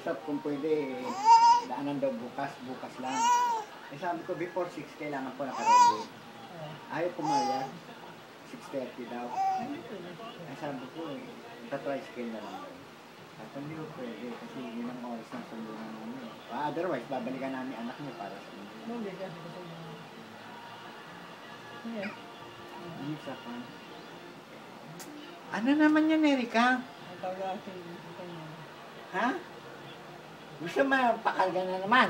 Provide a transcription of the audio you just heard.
nakausap kung pwede, daanan daw bukas lang. Eh sabi ko, before 6, kailangan po nakaready. Ayaw pumayag, 6:30 daw. Eh sabi ko, ita-tricycle na lang daw. Sabi ko, hindi ko pwede, kasi yun ang oras ng sundo na namin. Otherwise, babalikan namin anak niyo para sa inyo. Hindi kasi ko sa yeah. Hindi sa pan. Ano naman yan, Erika? Ang tawag kasi ito. Ha? Gusto mo pakalga na naman?